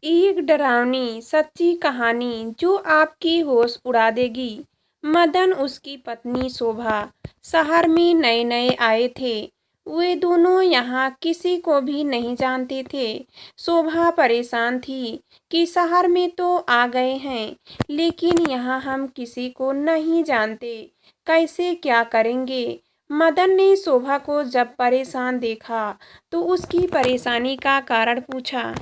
एक डरावनी सच्ची कहानी जो आपकी होश उड़ा देगी। मदन उसकी पत्नी शोभा शहर में नए नए आए थे। वे दोनों यहाँ किसी को भी नहीं जानते थे। शोभा परेशान थी कि शहर में तो आ गए हैं, लेकिन यहाँ हम किसी को नहीं जानते, कैसे क्या करेंगे। मदन ने शोभा को जब परेशान देखा तो उसकी परेशानी का कारण पूछा।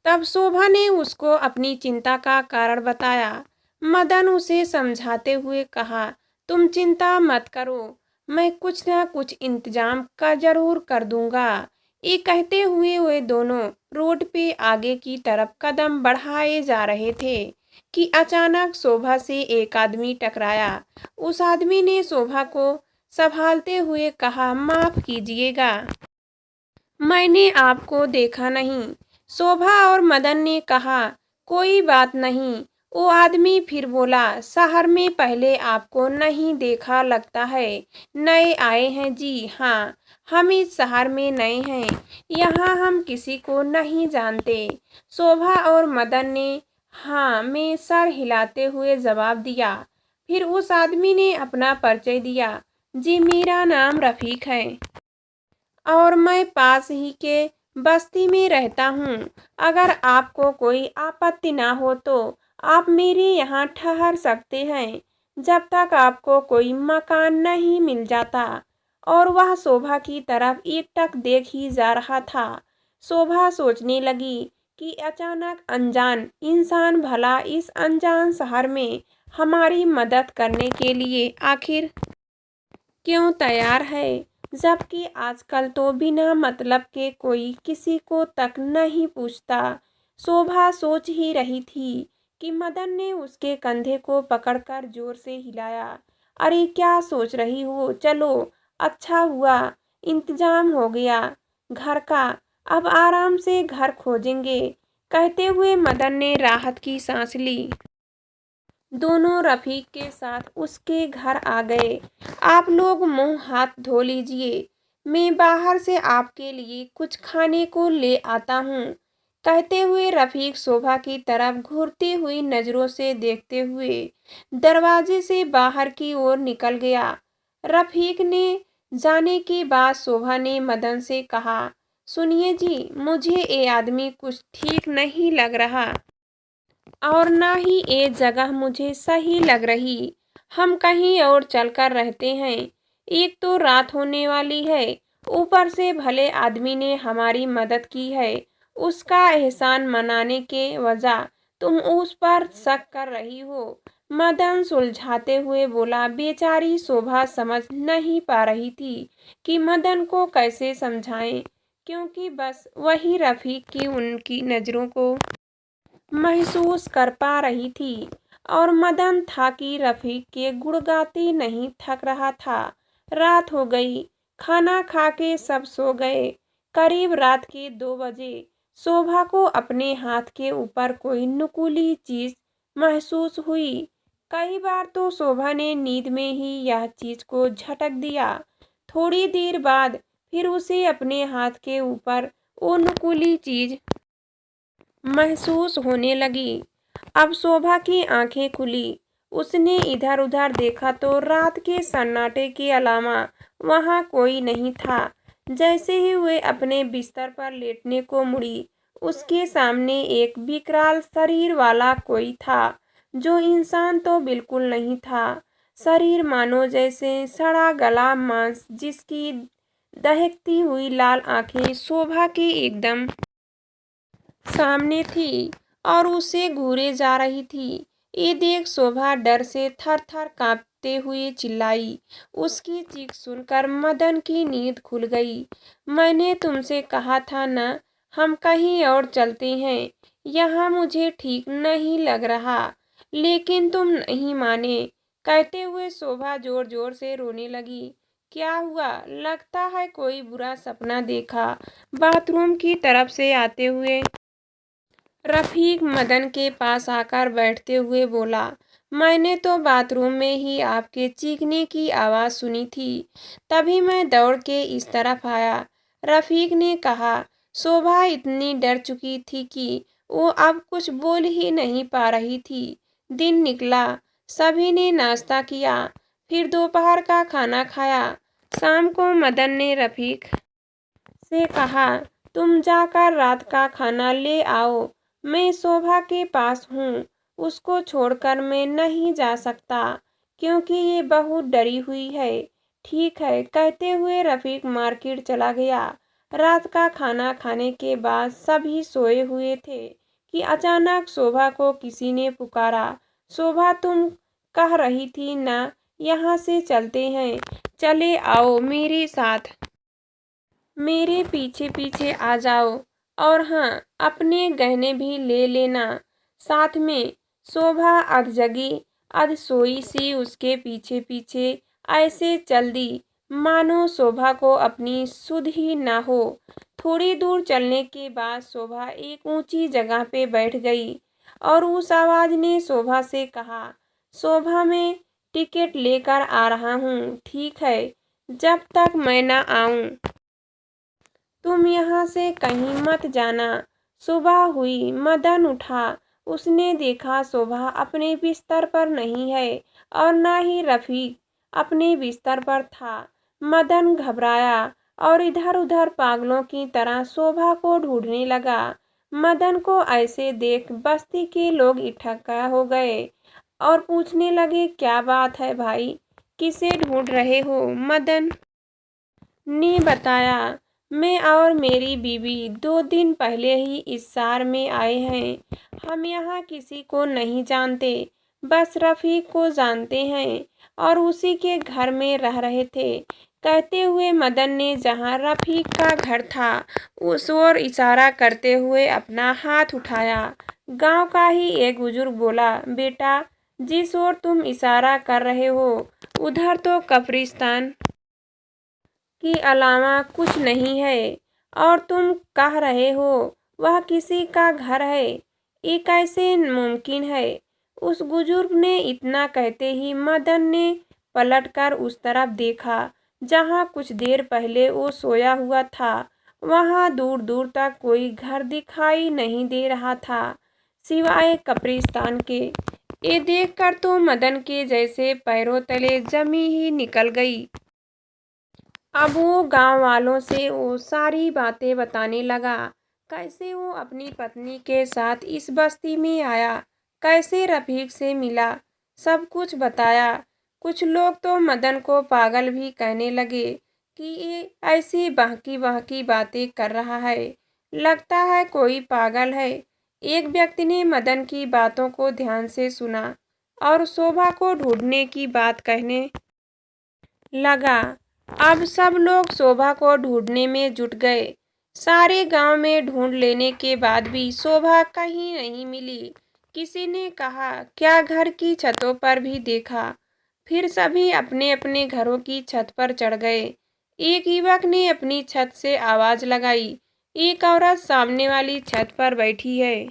तब शोभा ने उसको अपनी चिंता का कारण बताया। मदन उसे समझाते हुए कहा, तुम चिंता मत करो, मैं कुछ ना कुछ इंतजाम का जरूर कर दूंगा। ये कहते हुए वे दोनों रोड पे आगे की तरफ कदम बढ़ाए जा रहे थे कि अचानक शोभा से एक आदमी टकराया। उस आदमी ने शोभा को संभालते हुए कहा, माफ कीजिएगा, मैंने आपको देखा नहीं। शोभा और मदन ने कहा, कोई बात नहीं। वो आदमी फिर बोला, शहर में पहले आपको नहीं देखा लगता है, नए आए हैं जी। हाँ, हम इस शहर में नए हैं, यहाँ हम किसी को नहीं जानते। शोभा और मदन ने हाँ में सर हिलाते हुए जवाब दिया। फिर उस आदमी ने अपना परिचय दिया, जी मेरा नाम रफीक है और मैं पास ही के बस्ती में रहता हूँ। अगर आपको कोई आपत्ति ना हो तो आप मेरे यहाँ ठहर सकते हैं, जब तक आपको कोई मकान नहीं मिल जाता। और वह शोभा की तरफ एकटक देख ही जा रहा था। शोभा सोचने लगी कि अचानक अनजान इंसान भला इस अनजान शहर में हमारी मदद करने के लिए आखिर क्यों तैयार है, जबकि आजकल तो बिना मतलब के कोई किसी को तक नहीं पूछता। शोभा सोच ही रही थी कि मदन ने उसके कंधे को पकड़कर जोर से हिलाया। अरे क्या सोच रही हो, चलो, अच्छा हुआ इंतजाम हो गया घर का, अब आराम से घर खोजेंगे। कहते हुए मदन ने राहत की सांस ली। दोनों रफीक के साथ उसके घर आ गए। आप लोग मुंह हाथ धो लीजिए, मैं बाहर से आपके लिए कुछ खाने को ले आता हूँ। कहते हुए रफीक शोभा की तरफ घूरती हुई नजरों से देखते हुए दरवाजे से बाहर की ओर निकल गया। रफीक ने जाने के बाद शोभा ने मदन से कहा, सुनिए जी, मुझे ये आदमी कुछ ठीक नहीं लग रहा और ना ही ये जगह मुझे सही लग रही। हम कहीं और चलकर रहते हैं। एक तो रात होने वाली है, ऊपर से भले आदमी ने हमारी मदद की है, उसका एहसान मनाने के वजह तुम उस पर शक कर रही हो। मदन सुलझाते हुए बोला। बेचारी शोभा समझ नहीं पा रही थी कि मदन को कैसे समझाएं, क्योंकि बस वही रफीक की उनकी नज़रों को महसूस कर पा रही थी और मदन था कि रफीक के गुण गाते नहीं थक रहा था। रात हो गई, खाना खा के सब सो गए। करीब रात के 2 बजे शोभा को अपने हाथ के ऊपर कोई नुकीली चीज महसूस हुई। कई बार तो शोभा ने नींद में ही यह चीज को झटक दिया। थोड़ी देर बाद फिर उसे अपने हाथ के ऊपर वो नुकीली चीज महसूस होने लगी। अब शोभा की आंखें खुली। उसने इधर उधर देखा तो रात के सन्नाटे के अलावा वहां कोई नहीं था। जैसे ही वे अपने बिस्तर पर लेटने को मुड़ी, उसके सामने एक विकराल शरीर वाला कोई था, जो इंसान तो बिल्कुल नहीं था। शरीर मानो जैसे सड़ा गला मांस, जिसकी दहकती हुई लाल आंखें शोभा की एकदम सामने थी और उसे घूरे जा रही थी। ये देख शोभा डर से थर थर कांपते हुए चिल्लाई। उसकी चीख सुनकर मदन की नींद खुल गई। मैंने तुमसे कहा था ना, हम कहीं और चलते हैं, यहाँ मुझे ठीक नहीं लग रहा, लेकिन तुम नहीं माने। कहते हुए शोभा जोर जोर से रोने लगी। क्या हुआ, लगता है कोई बुरा सपना देखा। बाथरूम की तरफ से आते हुए रफीक मदन के पास आकर बैठते हुए बोला, मैंने तो बाथरूम में ही आपके चीखने की आवाज़ सुनी थी, तभी मैं दौड़ के इस तरफ आया। रफीक ने कहा, शोभा इतनी डर चुकी थी कि वो अब कुछ बोल ही नहीं पा रही थी। दिन निकला, सभी ने नाश्ता किया, फिर दोपहर का खाना खाया। शाम को मदन ने रफीक से कहा, तुम जाकर रात का खाना ले आओ, मैं शोभा के पास हूँ, उसको छोड़कर मैं नहीं जा सकता क्योंकि ये बहुत डरी हुई है। ठीक है, कहते हुए रफीक मार्केट चला गया। रात का खाना खाने के बाद सभी सोए हुए थे कि अचानक शोभा को किसी ने पुकारा। शोभा, तुम कह रही थी ना, यहाँ से चलते हैं, चले आओ मेरे साथ, मेरे पीछे पीछे आ जाओ, और हाँ, अपने गहने भी ले लेना साथ में। शोभा अध जगी अध सोई सी उसके पीछे पीछे ऐसे चल दी मानो शोभा को अपनी सुध ही ना हो। थोड़ी दूर चलने के बाद शोभा एक ऊंची जगह पे बैठ गई और उस आवाज ने शोभा से कहा, शोभा, मैं टिकट लेकर आ रहा हूँ, ठीक है? जब तक मैं ना आऊँ तुम यहाँ से कहीं मत जाना। सुबह हुई, मदन उठा, उसने देखा शोभा अपने बिस्तर पर नहीं है और ना ही रफीक अपने बिस्तर पर था। मदन घबराया और इधर उधर पागलों की तरह शोभा को ढूंढने लगा। मदन को ऐसे देख बस्ती के लोग इकट्ठा हो गए और पूछने लगे, क्या बात है भाई, किसे ढूंढ रहे हो? मदन ने बताया, मैं और मेरी बीवी 2 दिन पहले ही इस शहर में आए हैं। हम यहाँ किसी को नहीं जानते, बस रफीक को जानते हैं और उसी के घर में रह रहे थे। कहते हुए मदन ने जहाँ रफीक का घर था उस ओर इशारा करते हुए अपना हाथ उठाया। गांव का ही एक बुजुर्ग बोला, बेटा, जिस ओर तुम इशारा कर रहे हो उधर तो कब्रिस्तान के अलावा कुछ नहीं है, और तुम कह रहे हो वह किसी का घर है, ये कैसे मुमकिन है? उस बुजुर्ग ने इतना कहते ही मदन ने पलटकर उस तरफ देखा जहां कुछ देर पहले वो सोया हुआ था। वहां दूर दूर तक कोई घर दिखाई नहीं दे रहा था सिवाय कब्रिस्तान के। ये देखकर तो मदन के जैसे पैरों तले जमी ही निकल गई। अब वो गांव वालों से वो सारी बातें बताने लगा, कैसे वो अपनी पत्नी के साथ इस बस्ती में आया, कैसे रफीक से मिला, सब कुछ बताया। कुछ लोग तो मदन को पागल भी कहने लगे कि ये ऐसी बहकी बहकी बातें कर रहा है, लगता है कोई पागल है। एक व्यक्ति ने मदन की बातों को ध्यान से सुना और शोभा को ढूंढने की बात कहने लगा। अब सब लोग शोभा को ढूंढने में जुट गए। सारे गांव में ढूंढ लेने के बाद भी शोभा कहीं नहीं मिली। किसी ने कहा, क्या घर की छतों पर भी देखा? फिर सभी अपने अपने घरों की छत पर चढ़ गए। एक युवक ने अपनी छत से आवाज लगाई, एक औरत सामने वाली छत पर बैठी है।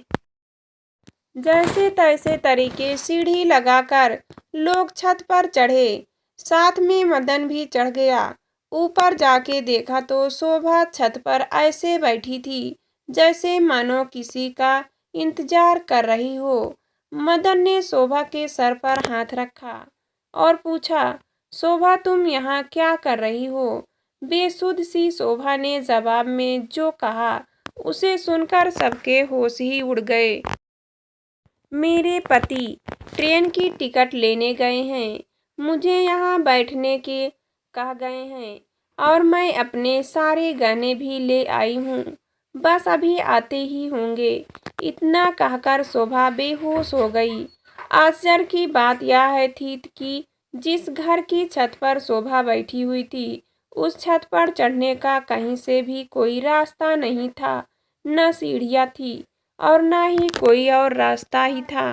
जैसे तैसे तरीके सीढ़ी लगाकर लोग छत पर चढ़े, साथ में मदन भी चढ़ गया। ऊपर जाके देखा तो शोभा छत पर ऐसे बैठी थी जैसे मानो किसी का इंतजार कर रही हो। मदन ने शोभा के सर पर हाथ रखा और पूछा, शोभा, तुम यहाँ क्या कर रही हो? बेसुध सी शोभा ने जवाब में जो कहा उसे सुनकर सबके होश ही उड़ गए। मेरे पति ट्रेन की टिकट लेने गए हैं, मुझे यहाँ बैठने के कह गए हैं और मैं अपने सारे गहने भी ले आई हूँ, बस अभी आते ही होंगे। इतना कहकर शोभा बेहोश हो गई। आश्चर्य की बात यह है थी कि जिस घर की छत पर शोभा बैठी हुई थी उस छत पर चढ़ने का कहीं से भी कोई रास्ता नहीं था। न सीढ़ियाँ थी और न ही कोई और रास्ता ही था।